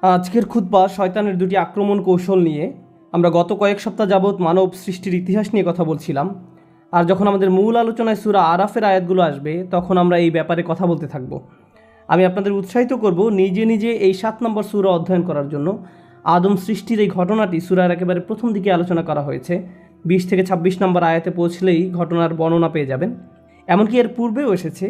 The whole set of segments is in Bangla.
আজকের খুতবা শয়তানের দুটি আক্রমণ কৌশল নিয়ে। আমরা গত কয়েক সপ্তাহ যাবৎ মানব সৃষ্টির ইতিহাস নিয়ে কথা বলছিলাম, আর যখন আমাদের মূল আলোচনায় সূরা আরাফের আয়াতগুলো আসবে তখন আমরা এই ব্যাপারে কথা বলতে থাকব। আমি আপনাদের উৎসাহিত করব নিজে নিজে এই 7 নম্বর সূরা অধ্যয়ন করার জন্য। আদম সৃষ্টির এই ঘটনাটি সূরার একেবারে প্রথম দিকে আলোচনা করা হয়েছে। 20 থেকে 26 নম্বর আয়াতে পৌঁছলেই ঘটনার বর্ণনা পেয়ে যাবেন। এমনকি এর পূর্বেও এসেছে,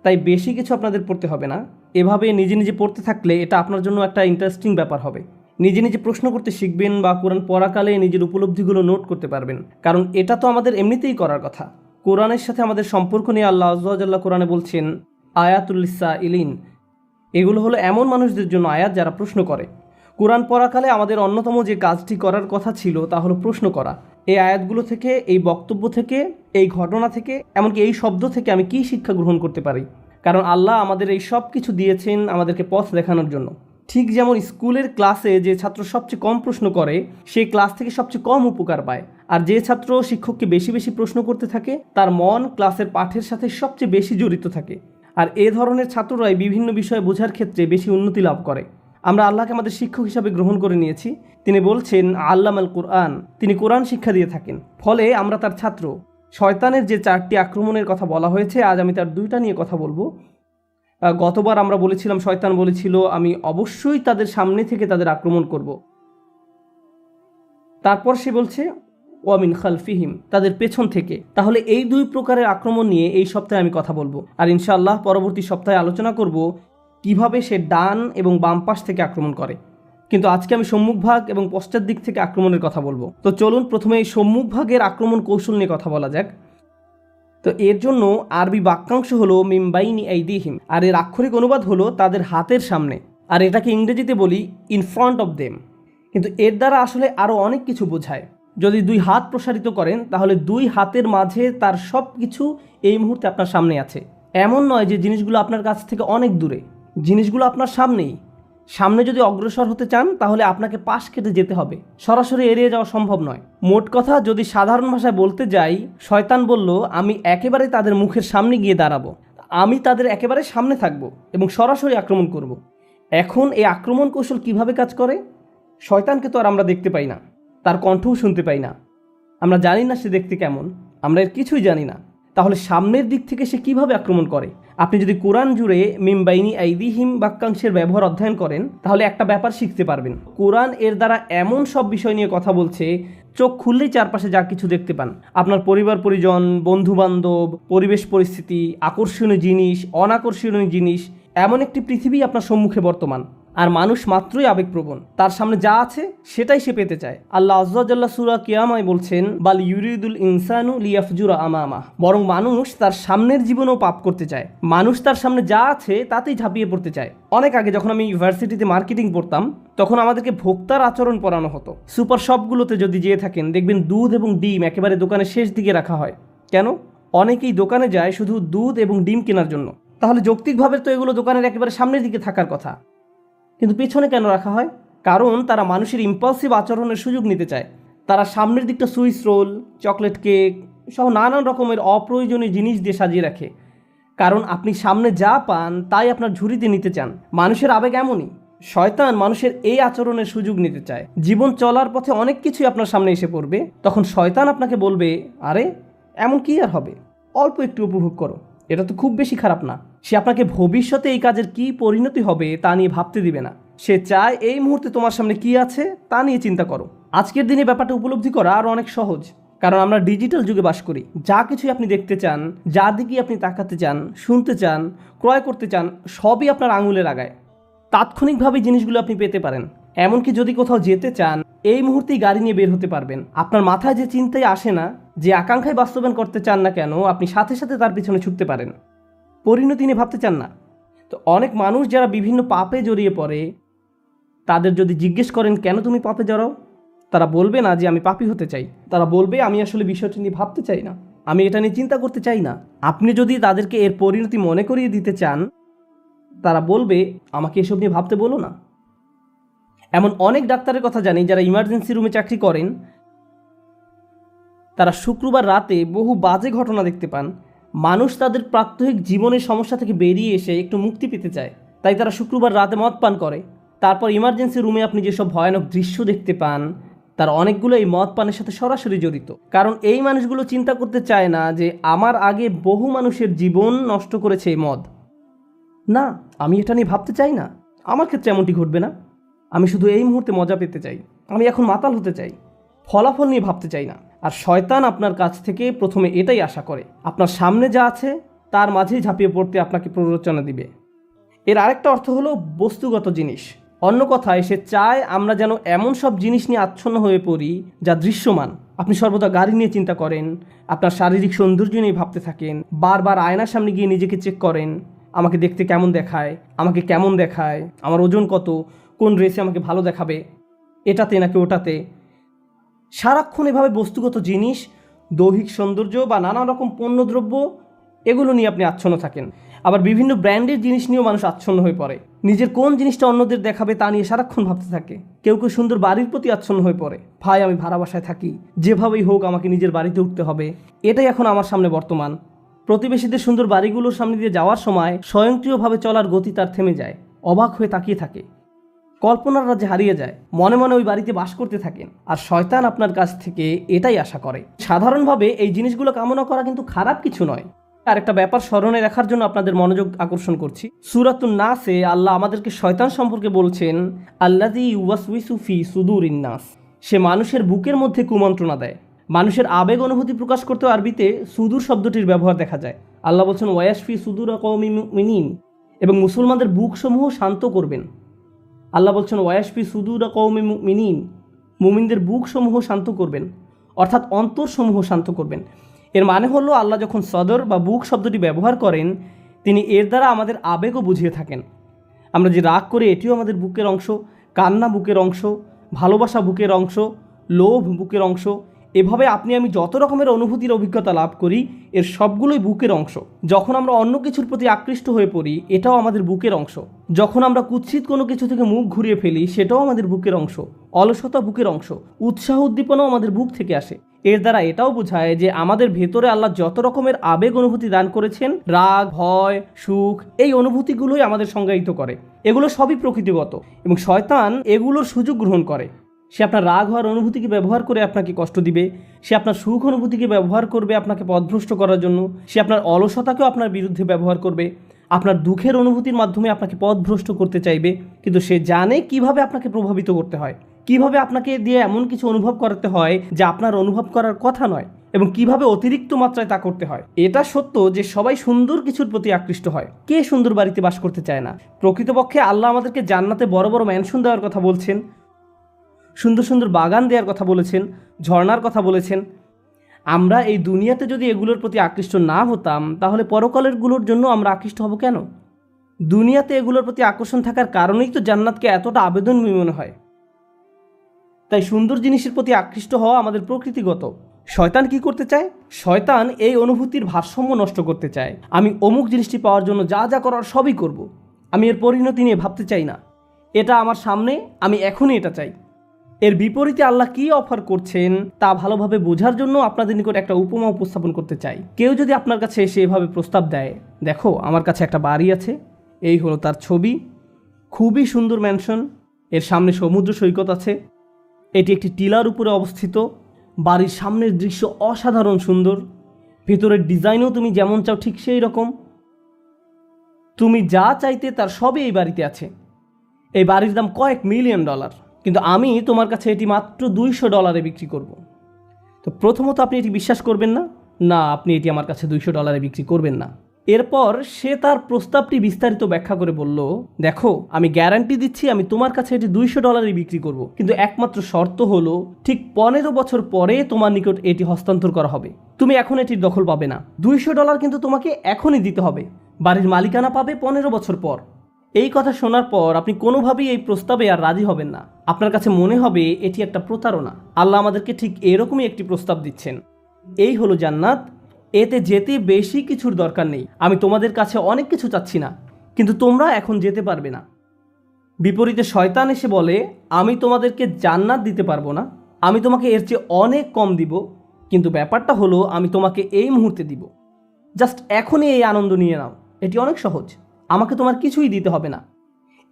তাই বেশি কিছু আপনাদের পড়তে হবে না। এভাবে নিজে নিজে পড়তে থাকলে এটা আপনার জন্য একটা ইন্টারেস্টিং ব্যাপার হবে। নিজে নিজে প্রশ্ন করতে শিখবেন বা কোরআন পড়াকালে নিজের উপলব্ধিগুলো নোট করতে পারবেন, কারণ এটা তো আমাদের এমনিতেই করার কথা। কোরআনের সাথে আমাদের সম্পর্ক নিয়ে আল্লাহ আযজা ওয়া জাল্লা কোরআনে বলছেন, আয়াতুল লিসাইলিন। এগুলো হলো এমন মানুষদের জন্য আয়াত যারা প্রশ্ন করে। কোরআন পড়াকালে আমাদের অন্যতম যে কাজটি করার কথা ছিল তা হলো প্রশ্ন করা। এই আয়াতগুলো থেকে, এই বক্তব্য থেকে, এই ঘটনা থেকে, এমনকি এই শব্দ থেকে আমি কী শিক্ষা গ্রহণ করতে পারি। কারণ আল্লাহ আমাদের এই সব কিছু দিয়েছেন আমাদেরকে পথ দেখানোর জন্য। ঠিক যেমন স্কুলের ক্লাসে যে ছাত্র সবচেয়ে কম প্রশ্ন করে সেই ক্লাস থেকে সবচেয়ে কম উপকার পায়, আর যে ছাত্র শিক্ষককে বেশি বেশি প্রশ্ন করতে থাকে তার মন ক্লাসের পাঠের সাথে সবচেয়ে বেশি জড়িত থাকে। আর এ ধরনের ছাত্ররাই বিভিন্ন বিষয়ে বোঝার ক্ষেত্রে বেশি উন্নতি লাভ করে। আমরা আল্লাহকে আমাদের শিক্ষক হিসাবে গ্রহণ করে নিয়েছি। তিনি বলছেন আল্লামাল কুরআন, তিনি কোরআন শিক্ষা দিয়ে থাকেন, ফলে আমরা তার ছাত্র। শয়তানের যে 4টি আক্রমণের কথা বলা হয়েছে, আজ আমি তার 2টা নিয়ে কথা বলবো। গতবার আমরা বলেছিলাম, শয়তান বলেছিল আমি অবশ্যই তাদের সামনে থেকে তাদের আক্রমণ করব। তারপর সে বলছে ওয়ামিন খালফিহিম, তাদের পেছন থেকে। তাহলে এই 2 প্রকারের আক্রমণ নিয়ে এই সপ্তাহে আমি কথা বলবো, আর ইনশাআল্লাহ পরবর্তী সপ্তাহে আলোচনা করব কিভাবে সে ডান এবং বাম পাশ থেকে আক্রমণ করে। কিন্তু আজকে আমি সম্মুখভাগ এবং পশ্চাৎ দিক থেকে আক্রমণের কথা বলবো। তো চলুন প্রথমে এই সম্মুখভাগের আক্রমণ কৌশল নিয়ে কথা বলা যাক। তো এর জন্য আরবি বাক্যাংশ হলো মিন বাইনি আইদিহিম, আর এর আক্ষরিক অনুবাদ হলো তাদের হাতের সামনে, আর এটাকে ইংরেজিতে বলি ইন ফ্রন্ট অফ দেম। কিন্তু এর দ্বারা আসলে আরও অনেক কিছু বোঝায়। যদি 2 হাত প্রসারিত করেন তাহলে 2 হাতের মাঝে তার সব কিছু এই মুহূর্তে আপনার সামনে আছে। এমন নয় যে জিনিসগুলো আপনার কাছ থেকে অনেক দূরে, জিনিসগুলো আপনার সামনেই। সামনে যদি অগ্রসর হতে চান তাহলে আপনাকে পাশ কেটে যেতে হবে, সরাসরি এড়িয়ে যাওয়া সম্ভব নয়। মোট কথা, যদি সাধারণ ভাষায় বলতে যাই, শয়তান বলল আমি একেবারে তাদের মুখের সামনে গিয়ে দাঁড়াবো, আমি তাদের একেবারে সামনে থাকবো এবং সরাসরি আক্রমণ করব। এখন এই আক্রমণ কৌশল কিভাবে কাজ করে? শয়তানকে তো আর আমরা দেখতে পাই না, তার কণ্ঠও শুনতে পাই না, আমরা জানি না সে দেখতে কেমন, আমরা এর কিছুই জানি না। তাহলে সামনের দিক থেকে সে কিভাবে আক্রমণ করে? আপনি যদি কোরআন জুড়ে মিম বাইনি আইদিহিম বাক্যাংশের ব্যবহার অধ্যয়ন করেন তাহলে একটা ব্যাপার শিখতে পারবেন। কোরআন এর দ্বারা এমন সব বিষয় নিয়ে কথা বলছে, চোখ খুললেই চারপাশে যা কিছু দেখতে পান, আপনার পরিবার পরিজন, বন্ধু বান্ধব, পরিবেশ পরিস্থিতি, আকর্ষণীয় জিনিস, অনাকর্ষণীয় জিনিস, এমন একটি পৃথিবী আপনার সম্মুখে বর্তমান। আর মানুষ মাত্রই আবেগপ্রবণ, তার সামনে যা আছে সেটাই সে পেতে চায়। আল্লাহ আযজা ওয়া জাল্লা সূরা কিয়ামায় বলছেন বাল ইউরিদুল ইনসানু লিয়াফজুরা আমামা, বরং মানুষ তার সামনের জীবনেও পাপ করতে চায়। মানুষ তার সামনে যা আছে তাতেই ঝাঁপিয়ে পড়তে চায়। অনেক আগে যখন আমি ইউনিভার্সিটিতে মার্কেটিং পড়তাম তখন আমাদেরকে ভোক্তার আচরণ পড়ানো হতো। সুপার শপগুলোতে যদি যেয়ে থাকেন দেখবেন দুধ এবং ডিম একেবারে দোকানের শেষ দিকে রাখা হয়। কেন? অনেকেই দোকানে যায় শুধু দুধ এবং ডিম কেনার জন্য। তাহলে যৌক্তিকভাবে তো এগুলো দোকানের একেবারে সামনের দিকে থাকার কথা, কিন্তু পেছনে কেন রাখা হয়? কারণ তারা মানুষের ইম্পালসিভ আচরণের সুযোগ নিতে চায়। তারা সামনের দিকটা সুইস রোল, চকলেট কেক সহ নানান রকমের অপ্রয়োজনীয় জিনিস দিয়ে সাজিয়ে রাখে। কারণ আপনি সামনে যা পান তাই আপনার ঝুড়িতে নিতে চান। মানুষের আবেগ এমনই। শয়তান মানুষের এই আচরণের সুযোগ নিতে চায়। জীবন চলার পথে অনেক কিছুই আপনার সামনে এসে পড়বে, তখন শয়তান আপনাকে বলবে আরে এমন কি আর হবে, অল্প একটু উপভোগ করো, এটা তো খুব বেশি খারাপ না। সে আপনাকে ভবিষ্যতে এই কাজের কি পরিণতি হবে তা নিয়ে ভাবতে দিবে না। সে চায় এই মুহূর্তে তোমার সামনে কি আছে তা নিয়ে চিন্তা করো। আজকের দিনে ব্যাপারটা উপলব্ধি করা আরও অনেক সহজ, কারণ আমরা ডিজিটাল যুগে বাস করি। যা কিছুই আপনি দেখতে চান, যার দিকেই আপনি তাকাতে চান, শুনতে চান, ক্রয় করতে চান, সবই আপনার আঙুলের আগায়। তাৎক্ষণিকভাবে জিনিসগুলো আপনি পেতে পারেন। এমনকি যদি কোথাও যেতে চান এই মুহূর্তেই গাড়ি নিয়ে বের হতে পারবেন। আপনার মাথায় যে চিন্তাই আসে না, যে আকাঙ্ক্ষায় বাস্তবায়ন করতে চান না কেন, আপনি সাথে সাথে তার পিছনে ছুটতে পারেন। পরিণতি নিয়ে ভাবতে চান না। তো অনেক মানুষ যারা বিভিন্ন পাপে জড়িয়ে পড়ে, তাদের যদি জিজ্ঞেস করেন কেন তুমি পাপে জড়াও, তারা বলবে না যে আমি পাপী হতে চাই, তারা বলবে আমি আসলে বিষয়টি নিয়ে ভাবতে চাই না, আমি এটা নিয়ে চিন্তা করতে চাই না। আপনি যদি তাদেরকে এর পরিণতি মনে করিয়ে দিতে চান, তারা বলবে আমাকে এসব নিয়ে ভাবতে বলো না। এমন অনেক ডাক্তারের কথা জানি যারা ইমার্জেন্সি রুমে চাকরি করেন, তারা শুক্রবার রাতে বহু বাজে ঘটনা দেখতে পান। মানুষ তাদের প্রাত্যহিক জীবনের সমস্যা থেকে বেরিয়ে এসে একটু মুক্তি পেতে চায়, তাই তারা শুক্রবার রাতে মদ পান করে। তারপর ইমার্জেন্সি রুমে আপনি যেসব ভয়ানক দৃশ্য দেখতে পান তার অনেকগুলো এই মদ পানের সাথে সরাসরি জড়িত। কারণ এই মানুষগুলো চিন্তা করতে চায় না যে আমার আগে বহু মানুষের জীবন নষ্ট করেছে এই মদ। না, আমি এটা নিয়ে ভাবতে চাই না, আমার ক্ষেত্রে এমনটি ঘটবে না। আমি শুধু এই মুহূর্তে মজা পেতে চাই, আমি এখন মাতাল হতে চাই, ফলাফল নিয়ে ভাবতে চাই না। আর শয়তান আপনার কাছ থেকে প্রথমে এটাই আশা করে, আপনার সামনে যা আছে তার মাঝেই ঝাঁপিয়ে পড়তে আপনাকে প্ররোচনা দিবে। এর আরেকটা অর্থ হলো বস্তুগত জিনিস। অন্য কথায় সে চায় আমরা যেন এমন সব জিনিস নিয়ে আচ্ছন্ন হয়ে পড়ি যা দৃশ্যমান। আপনি সর্বদা গাড়ি নিয়ে চিন্তা করেন, আপনার শারীরিক সৌন্দর্য নিয়ে ভাবতে থাকেন, বারবার আয়নার সামনে গিয়ে নিজেকে চেক করেন, আমাকে দেখতে কেমন দেখায়, আমাকে কেমন দেখায়, আমার ওজন কত, কোন ড্রেসে আমাকে ভালো দেখাবে, এটাতে নাকি ওটাতে। সারাক্ষণ এভাবে বস্তুগত জিনিস, দৈহিক সৌন্দর্য বা নানা রকম পণ্যদ্রব্য এগুলো নিয়ে আপনি আচ্ছন্ন থাকেন। আবার বিভিন্ন ব্র্যান্ডের জিনিস নিয়েও মানুষ আচ্ছন্ন হয়ে পড়ে, নিজের কোন জিনিসটা অন্যদের দেখাবে তা নিয়ে সারাক্ষণ ভাবতে থাকে। কেউ কেউ সুন্দর বাড়ির প্রতি আচ্ছন্ন হয়ে পড়ে, ভাই আমি ভাড়া বাসায় থাকি, যেভাবেই হোক আমাকে নিজের বাড়িতে উঠতে হবে। এটাই এখন আমার সামনে বর্তমান। প্রতিবেশীদের সুন্দর বাড়িগুলোর সামনে দিয়ে যাওয়ার সময় স্বয়ংক্রিয়ভাবে চলার গতি তার থেমে যায়, অবাক হয়ে তাকিয়ে থাকে, কল্পনার রাজ্যে হারিয়ে যায়, মনে মনে ওই বাড়িতে বাস করতে থাকেন। আর শয়তান আপনার কাছ থেকে এটাই আশা করে। সাধারণভাবে এই জিনিসগুলো কামনা করা কিন্তু খারাপ কিছু নয়। আর একটা ব্যাপার স্মরণে রাখার জন্য আপনাদের মনোযোগ আকর্ষণ করছি, সূরাতুন নাসে আল্লাহ আমাদেরকে শয়তান সম্পর্কে বলছেন, আল্লাযী ইউওয়াসউইসু ফি সুদুরিন নাস। সে মানুষের বুকের মধ্যে কুমন্ত্রণা দেয়। মানুষের আবেগ অনুভূতি প্রকাশ করতে আরবিতে সুদূর শব্দটির ব্যবহার দেখা যায়। আল্লাহ বলছেন ওয়াসফি সুদুরা কওমি মুমিনিন, এবং মুসলমানদের বুকসমূহ শান্ত করবেন। আল্লাহ বলছেন ওয়াসফি সুদুরা কওমি মুমিনিন, মুমিনদের বুকসমূহ শান্ত করবেন, অর্থাৎ অন্তরসমূহ শান্ত করবেন। এর মানে হলো আল্লাহ যখন সদর বা বুক শব্দটি ব্যবহার করেন তিনি এর দ্বারা আমাদের আবেগও বুঝিয়ে থাকেন। আমরা যে রাগ করি এটিও আমাদের বুকের অংশ, কান্না বুকের অংশ, ভালোবাসা বুকের অংশ, লোভ বুকের অংশ। এভাবে আপনি আমি যত রকমের অনুভূতির অভিজ্ঞতা লাভ করি এর সবগুলোই বুকের অংশ। যখন আমরা অন্য কিছুর প্রতি আকৃষ্ট হয়ে পড়ি এটাও আমাদের বুকের অংশ। যখন আমরা কুৎসিত কোনো কিছু থেকে মুখ ঘুরিয়ে ফেলি সেটাও আমাদের বুকের অংশ। অলসতা বুকের অংশ, উৎসাহ উদ্দীপনাও আমাদের বুক থেকে আসে। এর দ্বারা এটাও বোঝায় যে আমাদের ভেতরে আল্লাহ যত রকমের আবেগ অনুভূতি দান করেছেন, রাগ, ভয়, সুখ, এই অনুভূতিগুলোই আমাদের সংজ্ঞায়িত করে। এগুলো সবই প্রকৃতিগত এবং শয়তান এগুলোর সুযোগ গ্রহণ করে। সে আপনার রাগ হওয়ার অনুভূতিকে ব্যবহার করে আপনাকে কষ্ট দিবে, সে আপনার সুখ অনুভূতিকে ব্যবহার করবে আপনাকে পথভ্রষ্ট করার জন্য, সে আপনার অলসতাকেও আপনার বিরুদ্ধে ব্যবহার করবে, আপনার দুঃখের অনুভূতির মাধ্যমে আপনাকে পথভ্রষ্ট করতে চাইবে। কিন্তু সে জানে কিভাবে আপনাকে প্রভাবিত করতে হয়, কিভাবে আপনাকে দিয়ে এমন কিছু অনুভব করাতে হয় যা আপনার অনুভব করার কথা নয়, এবং কিভাবে অতিরিক্ত মাত্রায় তা করতে হয়। এটা সত্য যে সবাই সুন্দর কিছুর প্রতি আকৃষ্ট হয়, কে সুন্দর বাড়িতে বাস করতে চায় না। প্রকৃতপক্ষে আল্লাহ আমাদেরকে জান্নাতে বড় বড় ম্যানশন দেওয়ার কথা বলছেন, সুন্দর সুন্দর বাগান দেওয়ার কথা বলেছেন, ঝর্ণার কথা বলেছেন। আমরা এই দুনিয়াতে যদি এগুলোর প্রতি আকৃষ্ট না হতাম তাহলে পরকালেরগুলোর জন্য আমরা আকৃষ্ট হব কেন? দুনিয়াতে এগুলোর প্রতি আকর্ষণ থাকার কারণেই তো জান্নাতকে এতটা আবেদনময়ী মনে হয়। তাই সুন্দর জিনিসের প্রতি আকৃষ্ট হওয়া আমাদের প্রকৃতিগত। শয়তান কি করতে চায়? শয়তান এই অনুভূতির ভারসাম্য নষ্ট করতে চায়। আমি অমুক জিনিসটি পাওয়ার জন্য যা যা করার সবই করব, আমি এর পরিণতি নিয়ে ভাবতে চাই না, এটা আমার সামনে, আমি এখনই এটা চাই। এর বিপরীতে আল্লাহ কি অফার করছেন তা ভালোভাবে বোঝার জন্য আপনাদের নিকট একটা উপমা উপস্থাপন করতে চাই। কেউ যদি আপনার কাছে এসে এভাবে প্রস্তাব দেয়, দেখো আমার কাছে একটা বাড়ি আছে, এই হলো তার ছবি, খুবই সুন্দর ম্যানশন, এর সামনে সমুদ্র সৈকত আছে, এটি একটি টিলার উপরে অবস্থিত, বাড়ির সামনের দৃশ্য অসাধারণ সুন্দর, ভেতরের ডিজাইনও তুমি যেমন চাও ঠিক সেই রকম, তুমি যা চাইতে তার সবই এই বাড়িতে আছে, এই বাড়ির দাম কয়েক মিলিয়ন ডলার, কিন্তু আমি তোমার কাছে এটি মাত্র $200 বিক্রি করব। তো প্রথমত আপনি এটি বিশ্বাস করবেন না, না আপনি এটি আমার কাছে $200 বিক্রি করবেন না। এরপর সে তার প্রস্তাবটি বিস্তারিত ব্যাখ্যা করে বলল, দেখো আমি গ্যারান্টি দিচ্ছি আমি তোমার কাছে এটি $200 বিক্রি করব, কিন্তু একমাত্র শর্ত হলো ঠিক 15 বছর পরে তোমার নিকট এটি হস্তান্তর করা হবে, তুমি এখন এটির দখল পাবে না। $200 কিন্তু তোমাকে এখনই দিতে হবে, বাড়ির মালিকানা পাবে 15 বছর পর। এই কথা শোনার পর আপনি কোনোভাবেই এই প্রস্তাবে আর রাজি হবেন না, আপনার কাছে মনে হবে এটি একটা প্রতারণা। আল্লাহ আমাদেরকে ঠিক এরকমই একটি প্রস্তাব দিচ্ছেন, এই হলো জান্নাত, এতে যেতে বেশি কিছুর দরকার নেই, আমি তোমাদের কাছে অনেক কিছু চাচ্ছি না, কিন্তু তোমরা এখন যেতে পারবে না। বিপরীতে শয়তান এসে বলে, আমি তোমাদেরকে জান্নাত দিতে পারবো না, আমি তোমাকে এর চেয়ে অনেক কম দিব, কিন্তু ব্যাপারটা হলো আমি তোমাকে এই মুহূর্তে দিব, জাস্ট এখনই এই আনন্দ নিয়ে নাও, এটি অনেক সহজ, আমাকে তোমার কিছুই দিতে হবে না।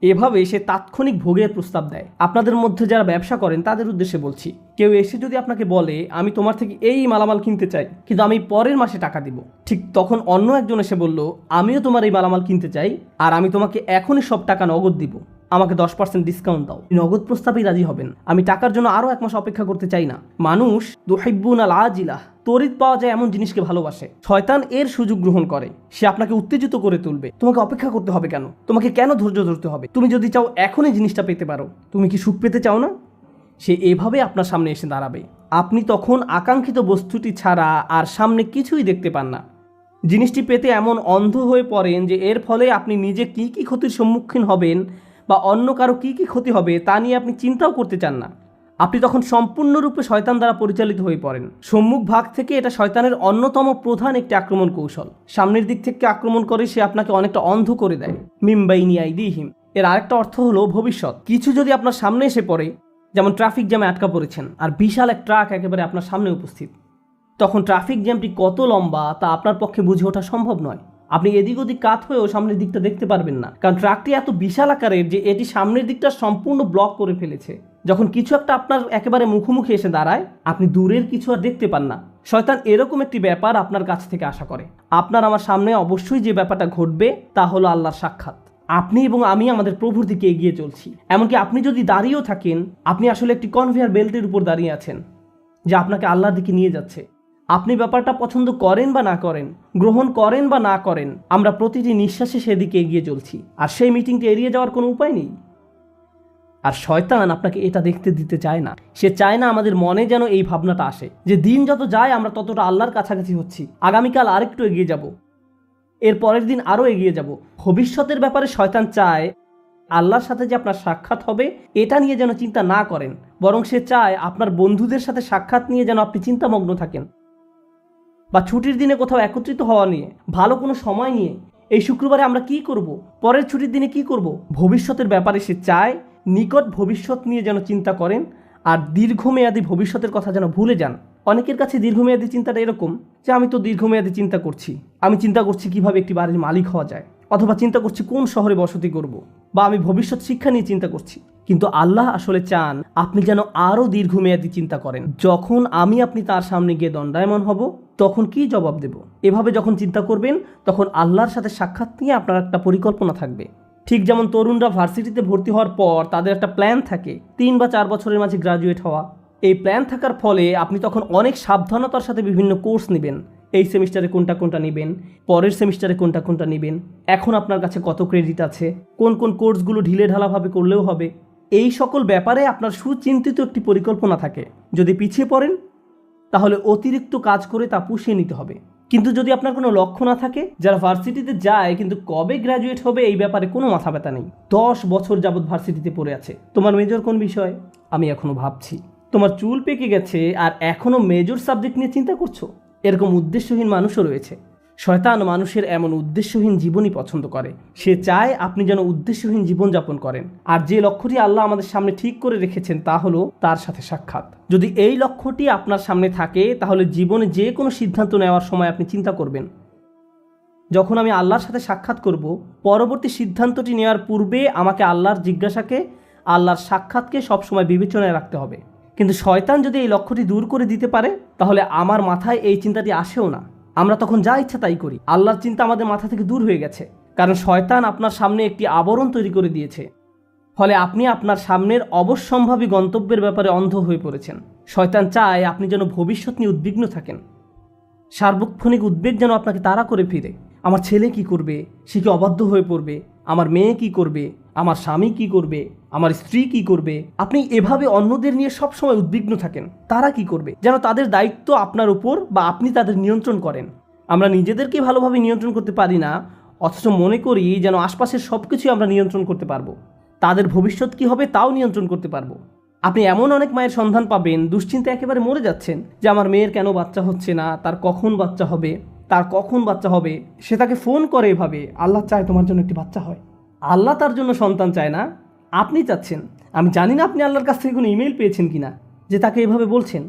এভাবে সে তাৎক্ষণিক ভোগের প্রস্তাব দেয়। আপনাদের মধ্যে যারা ব্যবসা করেন তাদের উদ্দেশ্যে বলছি, কেউ এসে যদি আপনাকে বলে আমি তোমার থেকে এই মালামাল কিনতে চাই কিন্তু আমি পরের মাসে টাকা দিব, ঠিক তখন অন্য একজন এসে বলল আমিও তোমার এই মালামাল কিনতে চাই আর আমি তোমাকে এখনই সব টাকা নগদ দিব, আমাকে 10% ডিসকাউন্ট দাও। নগদ প্রস্তাবেই রাজি হবেন। আমি টাকার জন্য আরও 1 মাস অপেক্ষা করতে চাই না। মানুষ তুহিব্বুনাল আজিলাহ, তড়িৎ পাওয়া যায় এমন জিনিসকে ভালোবাসে। শয়তান এর সুযোগ গ্রহণ করে, সে আপনাকে উত্তেজিত করে তুলবে। তোমাকে অপেক্ষা করতে হবে কেন? তোমাকে কেন ধৈর্য ধরতে হবে? তুমি যদি চাও এখনই জিনিসটা পেতে পারো। তুমি কি সুখ পেতে চাও না? সে এভাবে আপনার সামনে এসে দাঁড়াবে। আপনি তখন আকাঙ্ক্ষিত বস্তুটি ছাড়া আর সামনে কিছুই দেখতে পান না। জিনিসটি পেতে এমন অন্ধ হয়ে পড়েন যে এর ফলে আপনি নিজে কি কি ক্ষতির সম্মুখীন হবেন বা অন্য কারো কি কি ক্ষতি হবে তা নিয়ে আপনি চিন্তাও করতে চান না। আপনি তখন সম্পূর্ণরূপে শয়তান দ্বারা পরিচালিত হয়ে পড়েন। সম্মুখ ভাগ থেকে এটা শয়তানের অন্যতম প্রধান একটি আক্রমণ কৌশল। সামনের দিক থেকে আক্রমণ করে সে আপনাকে অনেকটা অন্ধ করে দেয়। মিম্বাইনি আইদিহিম, এর আরেকটা অর্থ হলো ভবিষ্যৎ। কিছু যদি আপনার সামনে এসে পড়ে, যেমন ট্রাফিক জ্যামে আটকা পড়েছেন আর বিশাল এক ট্রাক একেবারে আপনার সামনে উপস্থিত, তখন ট্রাফিক জ্যামটি কত লম্বা তা আপনার পক্ষে বুঝে ওঠা সম্ভব নয়। আপনি এদিক ওদিক কাত হয়েও সামনের দিকটা দেখতে পারবেন না, কারণ ট্রাকটি এত বিশাল আকারের যে এটি সামনের দিকটা সম্পূর্ণ ব্লক করে ফেলেছে। যখন কিছু একটা আপনার একেবারে মুখোমুখি এসে দাঁড়ায়, আপনি দূরের কিছু আর দেখতে পান না। শয়তান এরকম একটি ব্যাপার আপনার কাছ থেকে আশা করে। আপনার আমার সামনে অবশ্যই যে ব্যাপারটা ঘটবে তা হলো আল্লাহর সাক্ষাৎ। আপনি এবং আমি আমাদের প্রভুর দিকে এগিয়ে চলছি। এমনকি আপনি যদি দাঁড়িয়েও থাকেন, আপনি আসলে একটি কনভেয়ার বেল্টের উপর দাঁড়িয়ে আছেন যা আপনাকে আল্লাহর দিকে নিয়ে যাচ্ছে। আপনি ব্যাপারটা পছন্দ করেন বা না করেন, গ্রহণ করেন বা না করেন, আমরা প্রতিটি নিঃশ্বাসে সেদিকে এগিয়ে চলছি। আর সেই মিটিংটি এড়িয়ে যাওয়ার কোনো উপায় নেই। আর শয়তান আপনাকে এটা দেখতে দিতে চায় না। সে চায় না আমাদের মনে যেন এই ভাবনাটা আসে যে দিন যত যায় আমরা ততটা আল্লাহর কাছাকাছি হচ্ছি, আগামীকাল আরেকটু এগিয়ে যাব, এর পরের দিন আরও এগিয়ে যাব। ভবিষ্যতের ব্যাপারে শয়তান চায় আল্লাহর সাথে যে আপনার সাক্ষাৎ হবে এটা নিয়ে যেন চিন্তা না করেন, বরং সে চায় আপনার বন্ধুদের সাথে সাক্ষাৎ নিয়ে যেন আপনি চিন্তামগ্ন থাকেন, বা ছুটির দিনে কোথাও একত্রিত হওয়া নিয়ে, ভালো কোনো সময় নিয়ে, এই শুক্রবারে আমরা কি করব, পরের ছুটির দিনে কি করব। ভবিষ্যতের ব্যাপারে সে চায় নিকট ভবিষ্যৎ নিয়ে যেন চিন্তা করেন আর দীর্ঘমেয়াদী ভবিষ্যতের কথা যেন ভুলে যান। অনেকের কাছে দীর্ঘমেয়াদী চিন্তাটা এরকম যে আমি তো দীর্ঘমেয়াদী চিন্তা করছি, আমি চিন্তা করছি কিভাবে একটি বাড়ির মালিক হওয়া যায়, অথবা চিন্তা করছি কোন শহরে বসতি করব, বা আমি ভবিষ্যৎ শিক্ষা নিয়ে চিন্তা করছি। কিন্তু আল্লাহ আসলে চান আপনি যেন আরও দীর্ঘমেয়াদী চিন্তা করেন। যখন আপনি তার সামনে গিয়ে দণ্ডায়মান হব তখন কি জবাব দেব, এভাবে যখন চিন্তা করবেন তখন আল্লাহর সাথে সাক্ষাৎ নিয়ে আপনার একটা পরিকল্পনা থাকবে। ঠিক যেমন তরুণরা ভার্সিটিতে ভর্তি হওয়ার পর তাদের একটা প্ল্যান থাকে 3 বা 4 বছরের মাঝে গ্রাজুয়েট হওয়া। এই প্ল্যান থাকার ফলে আপনি তখন অনেক সাবধানতার সাথে বিভিন্ন কোর্স নেবেন। এই সেমিস্টারে কোনটা কোনটা নেবেন, পরের সেমিস্টারে কোনটা কোনটা নেবেন, এখন আপনার কাছে কত ক্রেডিট আছে, কোন কোন কোর্সগুলো ঢিলে ঢালাভাবে করলেও হবে, এই সকল ব্যাপারে আপনার সুচিন্তিত একটি পরিকল্পনা থাকে। যদি পিছিয়ে পড়েন তাহলে অতিরিক্ত কাজ করে তা পুষিয়ে নিতে হবে। কিন্তু যদি আপনার কোনো লক্ষ্য না থাকে, যারা ভার্সিটিতে যায় কিন্তু কবে গ্র্যাজুয়েট হবে এই ব্যাপারে কোনো মাথা ব্যথা নেই, 10 বছর যাবৎ ভার্সিটিতে পড়ে আছে, তোমার মেজর কোন বিষয় আমি এখনো ভাবছি, তোমার চুল পেকে গেছে আর এখনো মেজর সাবজেক্ট নিয়ে চিন্তা করছো, এরকম উদ্দেশ্যহীন মানুষও রয়েছে। শয়তান মানুষের এমন উদ্দেশ্যহীন জীবনই পছন্দ করে। সে চায় আপনি যেন উদ্দেশ্যহীন জীবনযাপন করেন। আর যে লক্ষ্যটি আল্লাহ আমাদের সামনে ঠিক করে রেখেছেন তা হলো তার সাথে সাক্ষাৎ। যদি এই লক্ষ্যটি আপনার সামনে থাকে তাহলে জীবনে যে কোনো সিদ্ধান্ত নেওয়ার সময় আপনি চিন্তা করবেন, যখন আমি আল্লাহর সাথে সাক্ষাৎ করব, পরবর্তী সিদ্ধান্তটি নেওয়ার পূর্বে আমাকে আল্লাহর জিজ্ঞাসাকে, আল্লাহর সাক্ষাৎকে সবসময় বিবেচনায় রাখতে হবে। কিন্তু শয়তান যদি এই লক্ষ্যটি দূর করে দিতে পারে তাহলে আমার মাথায় এই চিন্তাটি আসেও না, আমরা তখন যা ইচ্ছা তাই করি। আল্লাহর চিন্তা আমাদের মাথা থেকে দূর হয়ে গেছে, কারণ শয়তান আপনার সামনে একটি আবরণ তৈরি করে দিয়েছে। ফলে আপনি আপনার সামনের অবশ্যম্ভাবী গন্তব্যের ব্যাপারে অন্ধ হয়ে পড়েছেন। শয়তান চায় আপনি যেন ভবিষ্যৎ নিয়ে উদ্বিগ্ন থাকেন, সার্বক্ষণিক উদ্বেগ যেন আপনাকে তাড়া করে ফিরে। আমার ছেলে কি করবে, সে কি অবাধ্য হয়ে পড়বে, আমার মেয়ে কি করবে, আমার স্বামী কি করবে, আমার স্ত্রী কি করবে। আপনি এভাবে অন্যদের নিয়ে সবসময় উদ্বিগ্ন থাকেন, তারা কি করবে, যেন তাদের দায়িত্ব আপনার উপর বা আপনি তাদের নিয়ন্ত্রণ করেন। আমরা নিজেদেরকে ভালোভাবে নিয়ন্ত্রণ করতে পারি না, অথচ মনে করি যেন আশপাশের সব কিছুই আমরা নিয়ন্ত্রণ করতে পারবো, তাদের ভবিষ্যৎ কি হবে তাও নিয়ন্ত্রণ করতে পারবো। আপনি এমন অনেক মায়ের সন্ধান পাবেন দুশ্চিন্তা একেবারে মরে যাচ্ছেন যে আমার মেয়ের কেন বাচ্চা হচ্ছে না, তার কখন বাচ্চা হবে, সে তাকে ফোন করে এভাবে, আল্লাহ চায় তোমার জন্য একটি বাচ্চা হয়। আল্লাহ তার জন্য সন্তান চায় না, আপনি চাচ্ছেন। আমি জানি না আপনি আল্লাহর কাছ থেকে কোনো ইমেল পেয়েছেন কিনা যে তাকে এভাবে বলছেন।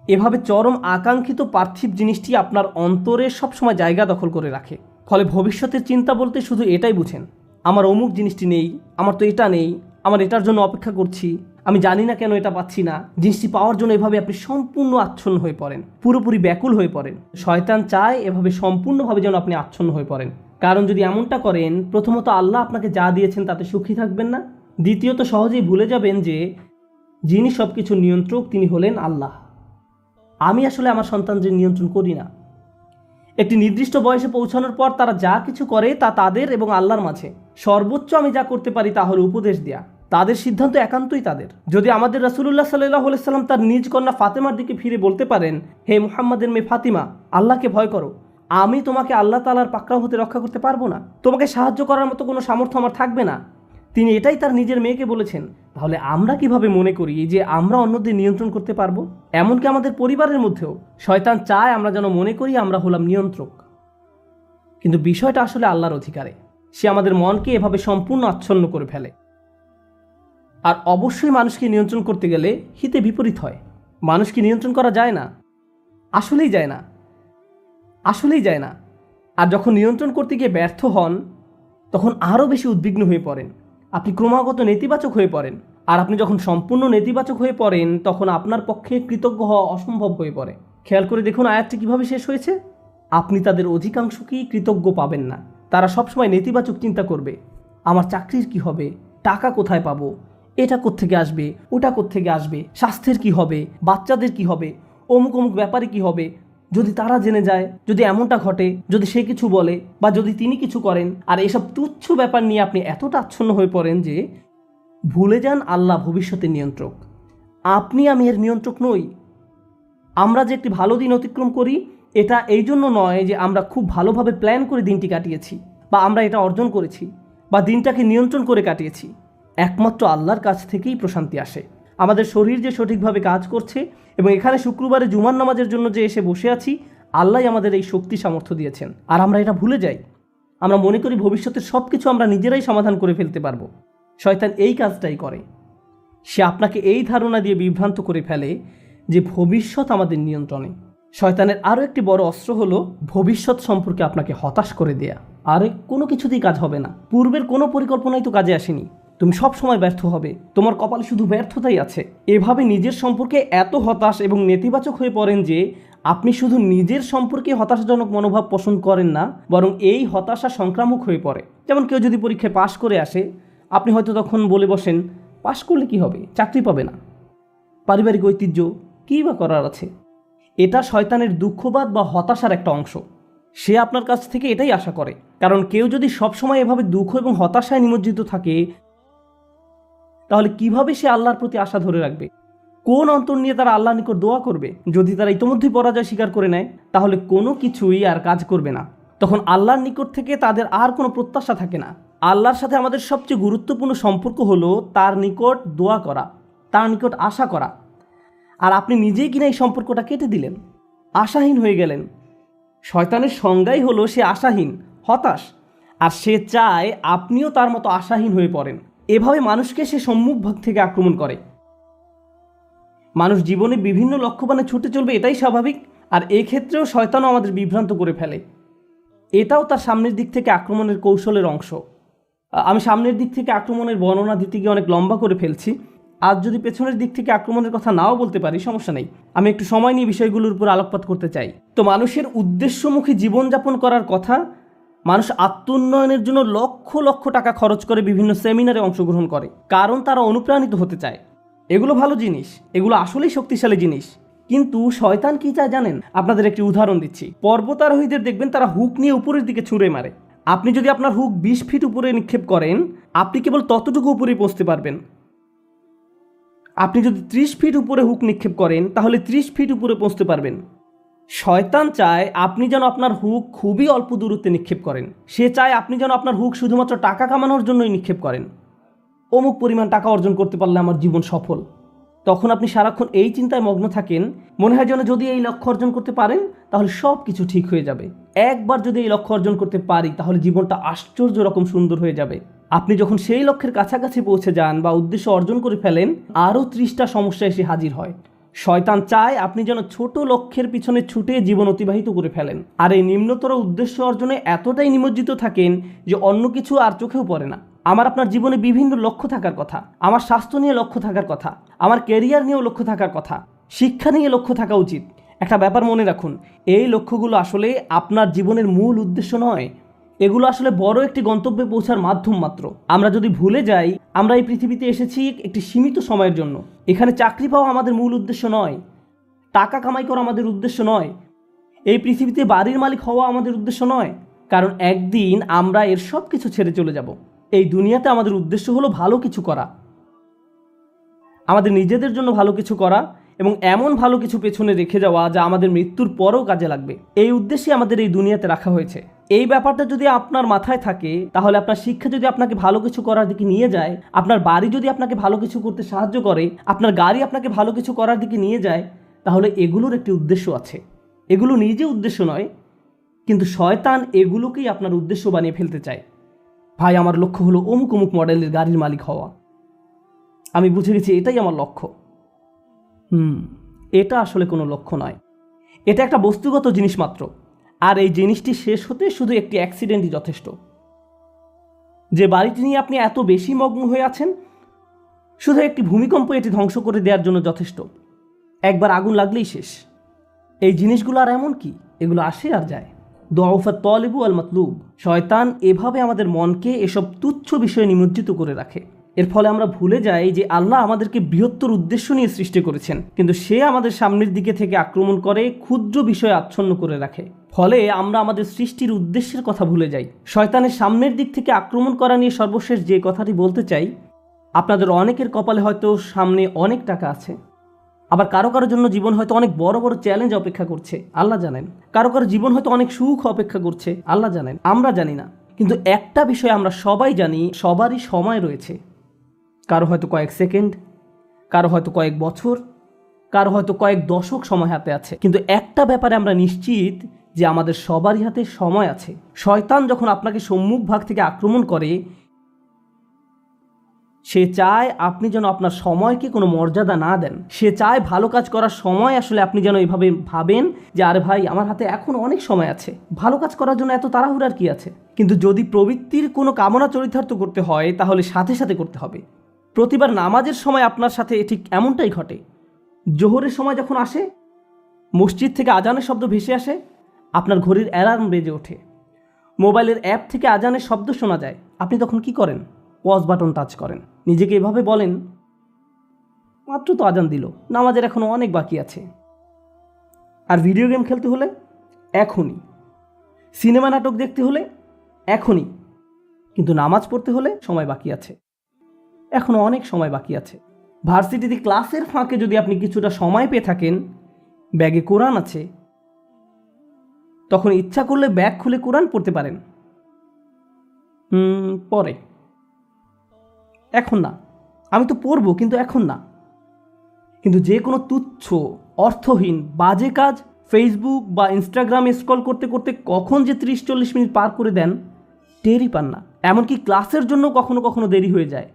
এভাবে চরম আকাঙ্ক্ষিত পার্থিব জিনিসটি আপনার অন্তরে সবসময় জায়গা দখল করে রাখে। ফলে ভবিষ্যতের চিন্তা বলতে শুধু এটাই বুঝেন আমার অমুক জিনিসটি নেই, আমার তো এটা নেই, আমার এটার জন্য অপেক্ষা করছি, আমি জানি না কেন এটা পাচ্ছি না। জিনিসটি পাওয়ার জন্য এভাবে আপনি সম্পূর্ণ আচ্ছন্ন হয়ে পড়েন, পুরোপুরি ব্যাকুল হয়ে পড়েন। শয়তান চায় এভাবে সম্পূর্ণভাবে যেন আপনি আচ্ছন্ন হয়ে পড়েন। কারণ যদি এমনটা করেন, প্রথমত আল্লাহ আপনাকে যা দিয়েছেন তাতে সুখী থাকবেন না, দ্বিতীয়ত সহজেই ভুলে যাবেন যে যিনি সব কিছু নিয়ন্ত্রক তিনি হলেন আল্লাহ। আমি আসলে আমার সন্তানদের নিয়ন্ত্রণ করি না। একটি নির্দিষ্ট বয়সে পৌঁছানোর পর তারা যা কিছু করে তা তাদের এবং আল্লাহর মাঝে। সর্বোচ্চ আমি যা করতে পারি তা হলো উপদেশ দেয়া, তাদের সিদ্ধান্ত একান্তই তাদের। যদি আমাদের রাসূলুল্লাহ সাল্লাল্লাহু আলাইহি সাল্লাম তার নিজ কন্যা ফাতেমার দিকে ফিরে বলতে পারেন, হে মুহাম্মাদের মেয়ে ফাতিমা, আল্লাহকে ভয় করো, আমি তোমাকে আল্লাহ তাআলার পাকড়াও হতে রক্ষা করতে পারবো না, তোমাকে সাহায্য করার মতো কোনো সামর্থ্য আমার থাকবে না, তিনি এটাই তার নিজের মেয়েকে বলেছেন, তাহলে আমরা কিভাবে মনে করি যে আমরা অন্যদের নিয়ন্ত্রণ করতে পারবো? এমনকি আমাদের পরিবারের মধ্যেও শয়তান চায় আমরা যেন মনে করি আমরা হলাম নিয়ন্ত্রক, কিন্তু বিষয়টা আসলে আল্লাহর অধিকারে। সে আমাদের মনকে এভাবে সম্পূর্ণ আচ্ছন্ন করে ফেলে। আর অবশ্যই মানুষকে নিয়ন্ত্রণ করতে গেলে হিতে বিপরীত হয়। মানুষকে নিয়ন্ত্রণ করা যায় না, আসলেই যায় না, আসলেই যায় না। আর যখন নিয়ন্ত্রণ করতে গিয়ে ব্যর্থ হন, তখন আরও বেশি উদ্বিগ্ন হয়ে পড়েন, আপনি ক্রমাগত নেতিবাচক হয়ে পড়েন। আর আপনি যখন সম্পূর্ণ নেতিবাচক হয়ে পড়েন, তখন আপনার পক্ষে কৃতজ্ঞ হওয়া অসম্ভব হয়ে পড়ে। খেয়াল করে দেখুন আয়াতটি কীভাবে শেষ হয়েছে। আপনি তাদের অধিকাংশকেই কৃতজ্ঞ পাবেন না। তারা সবসময় নেতিবাচক চিন্তা করবে, আমার চাকরির কি হবে, টাকা কোথায় পাবো, এটা কোত্থেকে আসবে, ওটা কোত্থেকে আসবে, স্বাস্থ্যের কি হবে, বাচ্চাদের কি হবে, অমুক অমুক ব্যাপারে কি হবে, যদি তারা জেনে যায়, যদি এমনটা ঘটে, যদি সে কিছু বলে বা যদি তিনি কিছু করেন। আর এসব তুচ্ছ ব্যাপার নিয়ে আপনি এতটা আচ্ছন্ন হয়ে পড়েন যে ভুলে যান আল্লাহ ভবিষ্যতের নিয়ন্ত্রক। আপনি আমি এর নিয়ন্ত্রক নই। আমরা যে একটি ভালো দিন অতিক্রম করি, এটা এই জন্য নয় যে আমরা খুব ভালোভাবে প্ল্যান করে দিনটি কাটিয়েছি বা আমরা এটা অর্জন করেছি বা দিনটাকে নিয়ন্ত্রণ করে কাটিয়েছি। একমাত্র আল্লাহর কাছ থেকেই প্রশান্তি আসে। আমাদের শরীর যে সঠিকভাবে কাজ করছে এবং এখানে শুক্রবারে জুমার নামাজের জন্য যে এসে বসে আছি, আল্লাহই আমাদের এই শক্তি সামর্থ্য দিয়েছেন। আর আমরা এটা ভুলে যাই। আমরা মনে করি ভবিষ্যতের সব কিছু আমরা নিজেরাই সমাধান করে ফেলতে পারবো। শয়তান এই কাজটাই করে। সে আপনাকে এই ধারণা দিয়ে বিভ্রান্ত করে ফেলে যে ভবিষ্যৎ আমাদের নিয়ন্ত্রণে। শয়তানের আরও একটি বড় অস্ত্র হলো ভবিষ্যৎ সম্পর্কে আপনাকে হতাশ করে দেয়া। আর কোনো কিছুতেই কাজ হবে না, পূর্বের কোনো পরিকল্পনাই তো কাজে আসেনি, তুমি সব সময় ব্যর্থ হবে, তোমার কপালে শুধু ব্যর্থতাই আছে। এভাবে নিজের সম্পর্কে এত হতাশ এবং নেতিবাচক হয়ে পড়েন যে আপনি শুধু নিজের সম্পর্কে হতাশাজনক মনোভাব পোষণ করেন না, বরং এই হতাশা সংক্রামক হয়ে পড়ে। যেমন কেউ যদি পরীক্ষায় পাশ করে আসে, আপনি হয়তো তখন বলে বসেন, পাশ করলে কি হবে, চাকরি পাবে না, পারিবারিক ঐতিহ্য, কী বা করার আছে। এটা শয়তানের দুঃখবাদ বা হতাশার একটা অংশ। সে আপনার কাছ থেকে এটাই আশা করে। কারণ কেউ যদি সবসময় এভাবে দুঃখ এবং হতাশায় নিমজ্জিত থাকে, তাহলে কিভাবে সে আল্লাহর প্রতি আশা ধরে রাখবে? কোন অন্তর নিয়ে তারা আল্লাহর নিকট দোয়া করবে? যদি তারা ইতোমধ্যেই পরাজয় স্বীকার করে নেয়, তাহলে কোনো কিছুই আর কাজ করবে না। তখন আল্লাহর নিকট থেকে তাদের আর কোনো প্রত্যাশা থাকে না। আল্লাহর সাথে আমাদের সবচেয়ে গুরুত্বপূর্ণ সম্পর্ক হলো তার নিকট দোয়া করা, তার নিকট আশা করা। আর আপনি নিজেই কিনা এই সম্পর্কটা কেটে দিলেন, আশাহীন হয়ে গেলেন। শয়তানের সংজ্ঞাই হলো সে আশাহীন, হতাশ। আর সে চায় আপনিও তার মতো আশাহীন হয়ে পড়েন। এভাবে মানুষকে সে সম্মুখ ভাগ থেকে আক্রমণ করে। মানুষ জীবনে বিভিন্ন লক্ষ্যবানে ছুটে চলবে, এটাই স্বাভাবিক। আর এক্ষেত্রেও শয়তানও আমাদের বিভ্রান্ত করে ফেলে। এটাও তার সামনের দিক থেকে আক্রমণের কৌশলের অংশ। আমি সামনের দিক থেকে আক্রমণের বর্ণনা দিতে গিয়ে অনেক লম্বা করে ফেলছি। আজ যদি পেছনের দিক থেকে আক্রমণের কথা নাও বলতে পারি, সমস্যা নেই, আমি একটু সময় নিয়ে বিষয়গুলোর উপর আলোকপাত করতে চাই। তো মানুষের উদ্দেশ্যমুখী জীবনযাপন করার কথা। মানুষ আত্মোন্নয়নের জন্য লক্ষ লক্ষ টাকা খরচ করে বিভিন্ন সেমিনারে অংশগ্রহণ করে, কারণ তারা অনুপ্রাণিত হতে চায়। এগুলো ভালো জিনিস, এগুলো আসলেই শক্তিশালী জিনিস। কিন্তু শয়তান কি চায় জানেন? আপনাদের একটি উদাহরণ দিচ্ছি। পর্বতারোহীদের দেখবেন তারা হুক নিয়ে উপরের দিকে ছুঁড়ে মারে। আপনি যদি আপনার হুক 20 ফিট উপরে নিক্ষেপ করেন, আপনি কেবল ততটুকু উপরেই পৌঁছতে পারবেন। আপনি যদি 30 ফিট উপরে হুক নিক্ষেপ করেন, তাহলে 30 ফিট উপরে পৌঁছতে পারবেন। শয়তান চায় আপনি যেন আপনার হুক খুবই অল্প দূরত্বে নিক্ষেপ করেন। সে চায় আপনি যেন আপনার হুক শুধুমাত্র টাকা কামানোর জন্যই নিক্ষেপ করেন। অমুক পরিমাণ টাকা অর্জন করতে পারলে আমার জীবন সফল। তখন আপনি সারাক্ষণ এই চিন্তায় মগ্ন থাকেন, মনে হয় যেন যদি এই লক্ষ্য অর্জন করতে পারেন তাহলে সব কিছু ঠিক হয়ে যাবে। একবার যদি এই লক্ষ্য অর্জন করতে পারি তাহলে জীবনটা আশ্চর্য রকম সুন্দর হয়ে যাবে। আপনি যখন সেই লক্ষ্যের কাছাকাছি পৌঁছে যান বা উদ্দেশ্য অর্জন করে ফেলেন, আরও 30টা সমস্যা এসে হাজির হয়। শয়তান চায় আপনি যেন ছোট লক্ষ্যের পিছনে ছুটে জীবন অতিবাহিত করে ফেলেন, আর এই নিম্নতর উদ্দেশ্য অর্জনে এতটাই নিমজ্জিত থাকেন যে অন্য কিছু আর চোখেও পড়ে না। আমার আপনার জীবনে বিভিন্ন লক্ষ্য থাকার কথা, আমার স্বাস্থ্য নিয়ে লক্ষ্য থাকার কথা, আমার ক্যারিয়ার নিয়েও লক্ষ্য থাকার কথা, শিক্ষা নিয়ে লক্ষ্য থাকা উচিত। একটা ব্যাপার মনে রাখুন, এই লক্ষ্যগুলো আসলে আপনার জীবনের মূল উদ্দেশ্য নয়, এগুলো আসলে বড় একটি গন্তব্যে পৌঁছার মাধ্যম মাত্র। আমরা যদি ভুলে যাই আমরা এই পৃথিবীতে এসেছি একটি সীমিত সময়ের জন্য, এখানে চাকরি পাওয়া আমাদের মূল উদ্দেশ্য নয়, টাকা কামাই করা আমাদের উদ্দেশ্য নয়, এই পৃথিবীতে বাড়ির মালিক হওয়া আমাদের উদ্দেশ্য নয়, কারণ একদিন আমরা এর সব কিছু ছেড়ে চলে যাব। এই দুনিয়াতে আমাদের উদ্দেশ্য হলো ভালো কিছু করা, আমাদের নিজেদের জন্য ভালো কিছু করা এবং এমন ভালো কিছু পেছনে রেখে যাওয়া যা আমাদের মৃত্যুর পরেও কাজে লাগবে। এই উদ্দেশ্যে আমাদের এই দুনিয়াতে রাখা হয়েছে। এই ব্যাপারটা যদি আপনার মাথায় থাকে, তাহলে আপনার শিক্ষা যদি আপনাকে ভালো কিছু করার দিকে নিয়ে যায়, আপনার বাড়ি যদি আপনাকে ভালো কিছু করতে সাহায্য করে, আপনার গাড়ি আপনাকে ভালো কিছু করার দিকে নিয়ে যায়, তাহলে এগুলোর একটি উদ্দেশ্য আছে। এগুলো নিজে উদ্দেশ্য নয়, কিন্তু শয়তান এগুলোকেই আপনার উদ্দেশ্য বানিয়ে ফেলতে চায়। ভাই, আমার লক্ষ্য হলো অমুক অমুক মডেলের গাড়ির মালিক হওয়া, আমি বুঝে গেছি এটাই আমার লক্ষ্য। এটা আসলে কোনো লক্ষ্য নয়, এটা একটা বস্তুগত জিনিস মাত্র। আর এই জিনিসটি শেষ হতে শুধু একটি অ্যাক্সিডেন্টই যথেষ্ট। যে বাড়িটি নিয়ে আপনি এত বেশি মগ্ন হয়ে আছেন, শুধু একটি ভূমিকম্প এটি ধ্বংস করে দেওয়ার জন্য যথেষ্ট। একবার আগুন লাগলেই শেষ। এই জিনিসগুলো আর এমন কি, এগুলো আসে আর যায়। দুআফাত তালিবু আল মাতলুব। শয়তান এভাবে আমাদের মনকে এসব তুচ্ছ বিষয়ে নিমজ্জিত করে রাখে। এর ফলে আমরা ভুলে যাই যে আল্লাহ আমাদেরকে বৃহত্তর উদ্দেশ্য নিয়ে সৃষ্টি করেছেন, কিন্তু সে আমাদের সামনের দিকে থেকে আক্রমণ করে ক্ষুদ্র বিষয়ে আচ্ছন্ন করে রাখে। ফলে আমরা আমাদের সৃষ্টির উদ্দেশ্যের কথা ভুলে যাই। শয়তানের সামনের দিক থেকে আক্রমণ করা নিয়ে সর্বশেষ যে কথাটি বলতে চাই, আপনাদের অনেকের কপালে হয়তো সামনে অনেক টাকা আছে, আবার কারো কারোর জন্য জীবন হয়তো অনেক বড় বড় চ্যালেঞ্জ অপেক্ষা করছে, আল্লাহ জানেন। কারো কারো জীবন হয়তো অনেক সুখ অপেক্ষা করছে, আল্লাহ জানেন, আমরা জানি না। কিন্তু একটা বিষয় আমরা সবাই জানি, সবারই সময় রয়েছে। কারো হয়তো কয়েক সেকেন্ড, কারো হয়তো কয়েক বছর, কারো হয়তো কয়েক দশক সময় হাতে আছে। কিন্তু একটা ব্যাপারে আমরা নিশ্চিত যে আমাদের সবারই হাতে সময় আছে। শয়তান যখন আপনাকে সম্মুখ ভাগ থেকে আক্রমণ করে, সে চায় আপনি যেন আপনার সময়কে কোনো মর্যাদা না দেন। সে চায় ভালো কাজ করার সময় আসলে আপনি যেন এভাবে ভাবেন যে আরে ভাই, আমার হাতে এখন অনেক সময় আছে, ভালো কাজ করার জন্য এত তাড়াহুড়ার কি আছে। কিন্তু যদি প্রবৃত্তির কোনো কামনা চরিতার্থ করতে হয়, তাহলে সাথে সাথে করতে হবে। প্রতিবার নামাজের সময় আপনার সাথে ঠিক এমনটাই ঘটে। জোহরের সময় যখন আসে, মসজিদ থেকে আজানের শব্দ ভেসে আসে, আপনার ঘড়ির অ্যালার্ম বেজে ওঠে, মোবাইলের অ্যাপ থেকে আজানের শব্দ শোনা যায়, আপনি তখন কি করেন? পজ বাটন টাচ করেন, নিজেকে এভাবে বলেন, মাত্র তো আজান দিল, নামাজের এখনও অনেক বাকি আছে। আর ভিডিও গেম খেলতে হলে এখনই, সিনেমা নাটক দেখতে হলে এখনই, কিন্তু নামাজ পড়তে হলে সময় বাকি আছে, এখনও অনেক সময় বাকি আছে। ভার্সিটিতে ক্লাসের ফাঁকে যদি আপনি কিছুটা সময় পেয়ে থাকেন, ব্যাগে কোরআন আছে, তখন ইচ্ছা করলে ব্যাগ খুলে কোরআন পড়তে পারেন। পরে, এখন না, আমি তো পড়বো, কিন্তু এখন না। কিন্তু যে কোনো তুচ্ছ, অর্থহীন, বাজে কাজ ফেসবুক বা ইনস্টাগ্রামে স্ক্রল করতে করতে কখন যে 30-40 মিনিট পার করে দেন টেরই পান না। এমনকি ক্লাসের জন্য কখনো কখনো দেরি হয়ে যায়।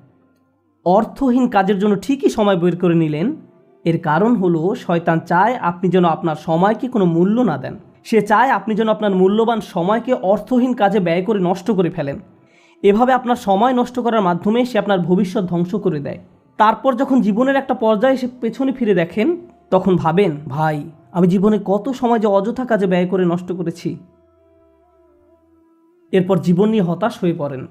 অর্থহীন কাজের জন্য ঠিকই সময় বের করে নিলেন, এর কারণ হলো শয়তান চায় আপনি যেন আপনার সময়কে কোনো মূল্য না দেন। সে চায় আপনি যেন আপনার মূল্যবান সময়কে অর্থহীন কাজে ব্যয় করে নষ্ট করে ফেলেন। এভাবে আপনার সময় নষ্ট করার মাধ্যমে সে আপনার ভবিষ্যৎ ধ্বংস করে দেয়। তারপর যখন জীবনের একটা পর্যায়ে এসে পেছনে ফিরে দেখেন, তখন ভাবেন, ভাই, আমি জীবনে কত সময় যে অযথা কাজে ব্যয় করে নষ্ট করেছি। এরপর জীবন নিয়ে হতাশ হয়ে পড়েন।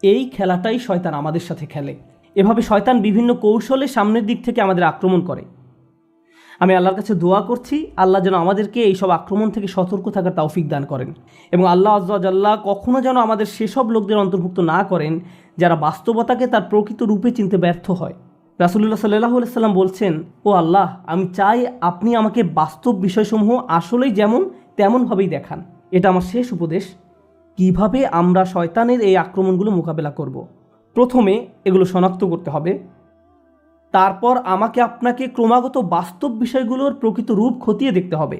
এই খেলাটাই শয়তান আমাদের সাথে খেলে। এভাবে শয়তান বিভিন্ন কৌশলে সামনের দিক থেকে আমাদের আক্রমণ করে। আমি আল্লাহর কাছে দোয়া করছি, আল্লাহ যেন আমাদেরকে এইসব আক্রমণ থেকে সতর্ক থাকার তৌফিক দান করেন, এবং আল্লাহ আযজা ওয়া জাল্লা কখনো যেন আমাদের সেসব লোকদের অন্তর্ভুক্ত না করেন যারা বাস্তবতাকে তার প্রকৃত রূপে চিনতে ব্যর্থ হয়। রাসূলুল্লাহ সাল্লাল্লাহু আলাইহি ওয়াসাল্লাম বলছেন, ও আল্লাহ, আমি চাই আপনি আমাকে বাস্তব বিষয়সমূহ আসলেই যেমন তেমনভাবেই দেখান। এটা আমার শেষ উপদেশ। কিভাবে আমরা শয়তানের এই আক্রমণগুলো মোকাবেলা করব? প্রথমে এগুলো শনাক্ত করতে হবে, তারপর আমাকে আপনাকে ক্রমাগত বাস্তব বিষয়গুলোর প্রকৃত রূপ খতিয়ে দেখতে হবে।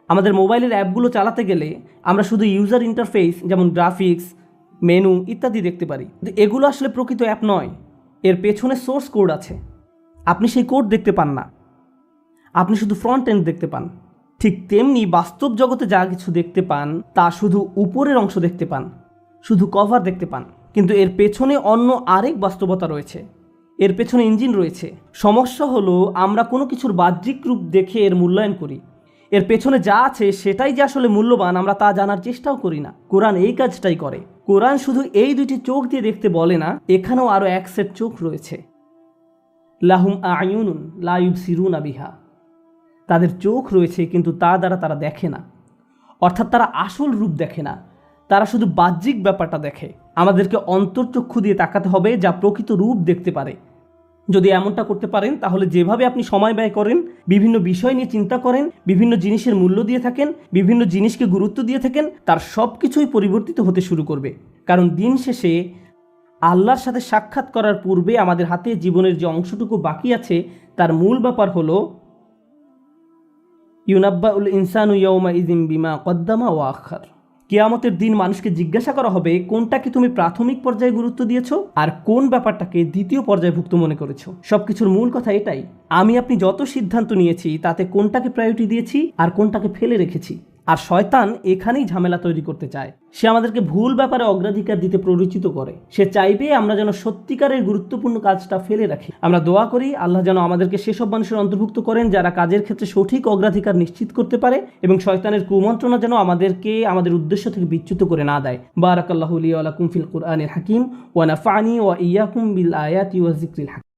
আমাদের মোবাইলের অ্যাপগুলো চালাতে গেলে আমরা শুধু ইউজার ইন্টারফেস যেমন গ্রাফিক্স, মেনু ইত্যাদি দেখতে পারি, কিন্তু এগুলো আসলে প্রকৃত অ্যাপ নয়। এর পেছনে সোর্স কোড আছে, আপনি সেই কোড দেখতে পান না। আপনি শুধু ফ্রন্ট এন্ড দেখতে পান। ঠিক তেমনি বাস্তব জগতে যা কিছু দেখতে পান তা শুধু উপরের অংশ দেখতে পান, শুধু কভার দেখতে পান, কিন্তু এর পেছনে অন্য আরেক বাস্তবতা রয়েছে, এর পেছনে ইঞ্জিন রয়েছে। সমস্যা হলো আমরা কোনো কিছুর বাহ্যিক রূপ দেখে এর মূল্যায়ন করি, এর পেছনে যা আছে সেটাই যে আসলে মূল্যবান আমরা তা জানার চেষ্টাও করি না। কোরআন এই কাজটাই করে। কোরআন শুধু এই দুইটি চোখ দিয়ে দেখতে বলে না, এখানেও আরও এক সেট চোখ রয়েছে। লাহুম আয়ুনুন লা ইউবসিরুনা বিহা, তাদের চোখ রয়েছে কিন্তু তা দ্বারা তারা দেখে না, অর্থাৎ তারা আসল রূপ দেখে না, তারা শুধু বাহ্যিক ব্যাপারটা দেখে। আমাদেরকে অন্তর্চক্ষু দিয়ে তাকাতে হবে যা প্রকৃত রূপ দেখতে পারে। যদি এমনটা করতে পারেন তাহলে যেভাবে আপনি সময় ব্যয় করেন, বিভিন্ন বিষয় নিয়ে চিন্তা করেন, বিভিন্ন জিনিসের মূল্য দিয়ে থাকেন, বিভিন্ন জিনিসকে গুরুত্ব দিয়ে থাকেন, তার সব কিছুই পরিবর্তিত হতে শুরু করবে। কারণ দিন শেষে আল্লাহর সাথে সাক্ষাৎ করার পূর্বে আমাদের হাতে জীবনের যে অংশটুকু বাকি আছে তার মূল ব্যাপার হলো ইউনাব্বাউল ইনসানু ইয়াউমা ইযিন বিমা কদ্দামা ওয়া আখার। কিয়ামতের দিন মানুষকে জিজ্ঞাসা করা হবে কোনটাকে তুমি প্রাথমিক পর্যায়ে গুরুত্ব দিয়েছো আর কোন ব্যাপারটাকে দ্বিতীয় পর্যায়ভুক্ত মনে করেছো। সবকিছুর মূল কথা এটাই, আমি আপনি যত সিদ্ধান্ত নিয়েছি তাতে কোনটাকে প্রায়োরিটি দিয়েছি আর কোনটাকে ফেলে রেখেছি। আর শয়তান এখানেই ঝামেলা তৈরি করতে চায়। সে আমাদেরকে ভুল ব্যাপারে অগ্রাধিকার দিতে প্ররোচিত করে। সে চাইবে আমরা যেন সত্যিকারের গুরুত্বপূর্ণ কাজটা ফেলে রাখি। আমরা দোয়া করি আল্লাহ যেন আমাদেরকে সেসব মানুষের অন্তর্ভুক্ত করেন যারা কাজের ক্ষেত্রে সঠিক অগ্রাধিকার নিশ্চিত করতে পারে এবং শয়তানের কুমন্ত্রণা যেন আমাদেরকে আমাদের উদ্দেশ্য থেকে বিচ্যুত করে না দেয়। বারাকাল্লাহু লি ওয়া লাকুম ফিল কুরআনিল হাকিম ওয়া নাফা'নি ওয়া ইয়্যাকুম বিল আয়াতি ওয়াজ যিকরিল হাকিম।